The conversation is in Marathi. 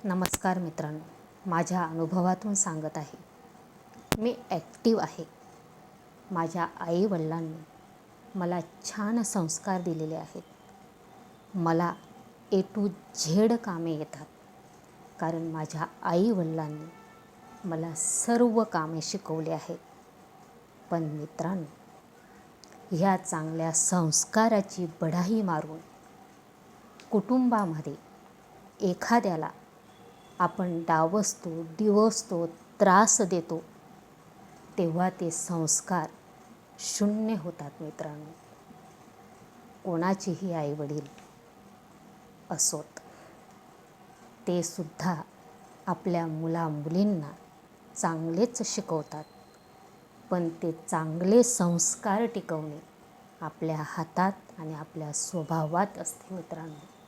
नमस्कार मित्रांनो, माझ्या अनुभवातून सांगत आहे. मी ॲक्टिव्ह आहे. माझ्या आईवडिलांनी मला छान संस्कार दिलेले आहेत. मला A to Z कामे येतात, कारण माझ्या आईवडिलांनी मला सर्व कामे शिकवली आहेत. पण मित्रांनो, ह्या चांगल्या संस्काराची बढाई मारून कुटुंबामध्ये एखाद्याला आपण डावसतो, डिवचतो, त्रास देतो, तेव्हा ते संस्कार शून्य होतात मित्रांनो. कोणाचेही आईवडील असोत, ते सुद्धा आपल्या मुलामुलींना चांगलेच शिकवतात, पण ते चांगले संस्कार टिकवणे आपल्या हातात आणि आपल्या स्वभावात असते मित्रांनो.